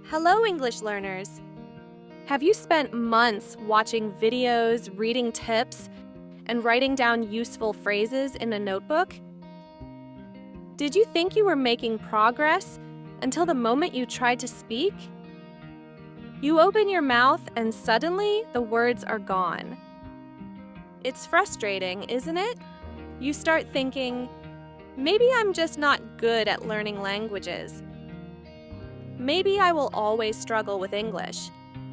Hello, English learners! Have you spent months watching videos, reading tips, and writing down useful phrases in a notebook? Did you think you were making progress until the moment you tried to speak? You open your mouth and suddenly the words are gone. It's frustrating, isn't it? You start thinking, maybe I'm just not good at learning languages. Maybe I will always struggle with English.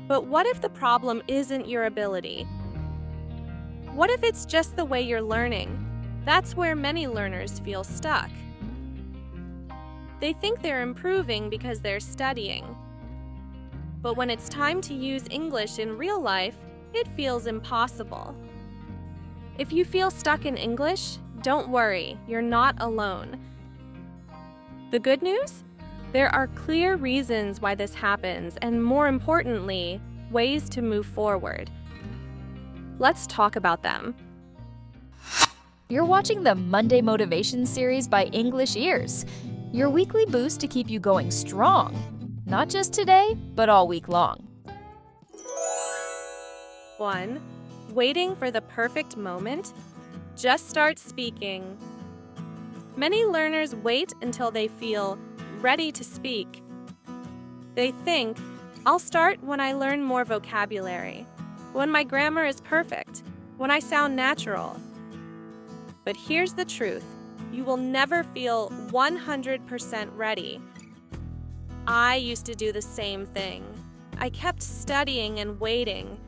But what if the problem isn't your ability? What if it's just the way you're learning? That's where many learners feel stuck. They think they're improving because they're studying. But when it's time to use English in real life, it feels impossible. If you feel stuck in English, don't worry, you're not alone. The good news? There are clear reasons why this happens, and more importantly, ways to move forward. Let's talk about them. You're watching the Monday Motivation series by English Ears, your weekly boost to keep you going strong, not just today, but all week long. 1. Waiting for the perfect moment? Just start speaking. Many learners wait until they feel ready to speak. They think, I'll start when I learn more vocabulary, when my grammar is perfect, when I sound natural. But here's the truth, you will never feel 100% ready. I used to do the same thing. I kept studying and waiting.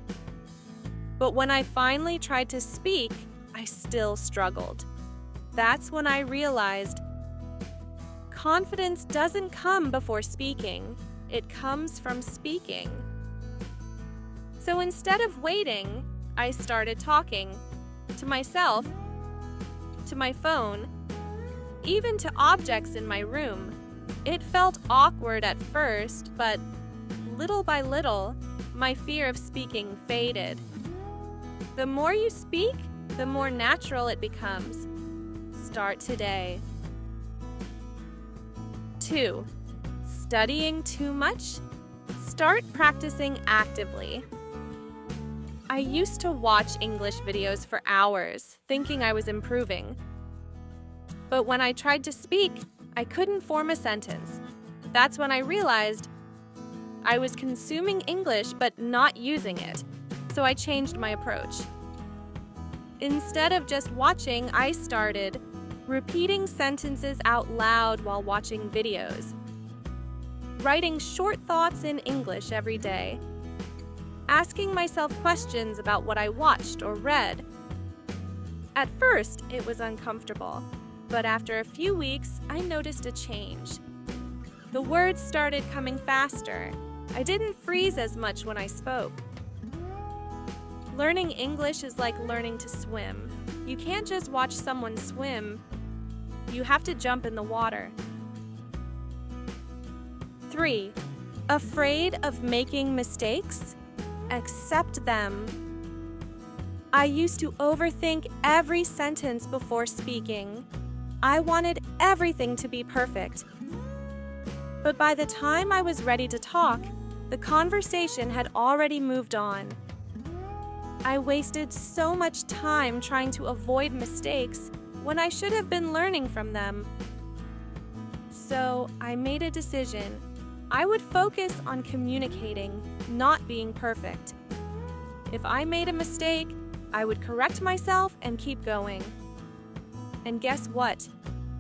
But when I finally tried to speak, I still struggled. That's when I realized confidence doesn't come before speaking. It comes from speaking. So instead of waiting, I started talking to myself, to my phone, even to objects in my room. It felt awkward at first, but little by little, my fear of speaking faded. The more you speak, the more natural it becomes. Start today. 2. Studying too much? Start practicing actively. I used to watch English videos for hours, thinking I was improving. But when I tried to speak, I couldn't form a sentence. That's when I realized I was consuming English but not using it, so I changed my approach. Instead of just watching, I started repeating sentences out loud while watching videos, writing short thoughts in English every day, asking myself questions about what I watched or read. At first, it was uncomfortable, but after a few weeks, I noticed a change. The words started coming faster. I didn't freeze as much when I spoke. Learning English is like learning to swim. You can't just watch someone swim. You have to jump in the water. 3. Afraid of making mistakes? Accept them. I used to overthink every sentence before speaking. I wanted everything to be perfect. But by the time I was ready to talk, the conversation had already moved on. I wasted so much time trying to avoid mistakes when I should have been learning from them. So I made a decision. I would focus on communicating, not being perfect. If I made a mistake, I would correct myself and keep going. And guess what?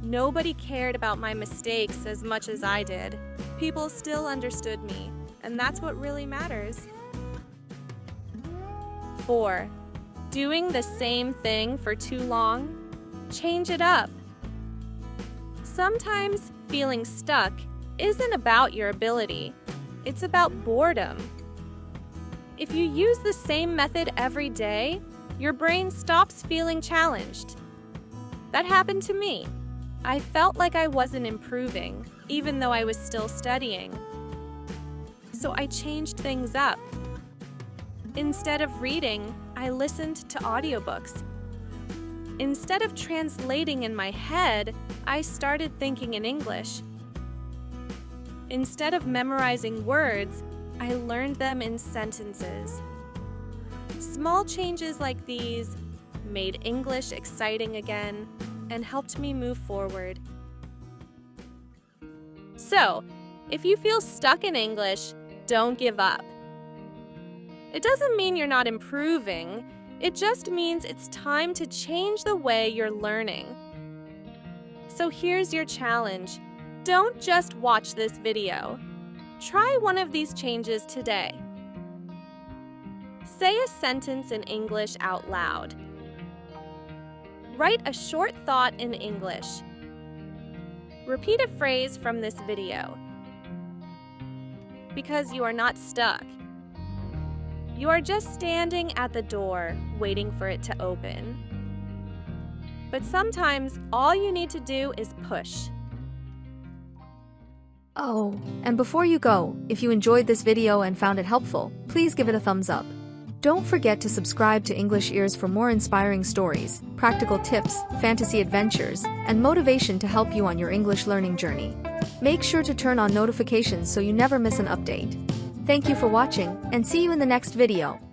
Nobody cared about my mistakes as much as I did. People still understood me, and that's what really matters. 4. Doing the same thing for too long? Change it up. Sometimes feeling stuck isn't about your ability. It's about boredom. If you use the same method every day, your brain stops feeling challenged. That happened to me. I felt like I wasn't improving, even though I was still studying. So I changed things up. Instead of reading, I listened to audiobooks. Instead of translating in my head, I started thinking in English. Instead of memorizing words, I learned them in sentences. Small changes like these made English exciting again and helped me move forward. So, if you feel stuck in English, don't give up. It doesn't mean you're not improving, it just means it's time to change the way you're learning. So here's your challenge. Don't just watch this video. Try one of these changes today. Say a sentence in English out loud. Write a short thought in English. Repeat a phrase from this video. Because you are not stuck. You are just standing at the door, waiting for it to open. But sometimes all you need to do is push. Oh, and before you go, if you enjoyed this video and found it helpful, please give it a thumbs up. Don't forget to subscribe to English Ears for more inspiring stories, practical tips, fantasy adventures, and motivation to help you on your English learning journey. Make sure to turn on notifications so you never miss an update. Thank you for watching, and see you in the next video.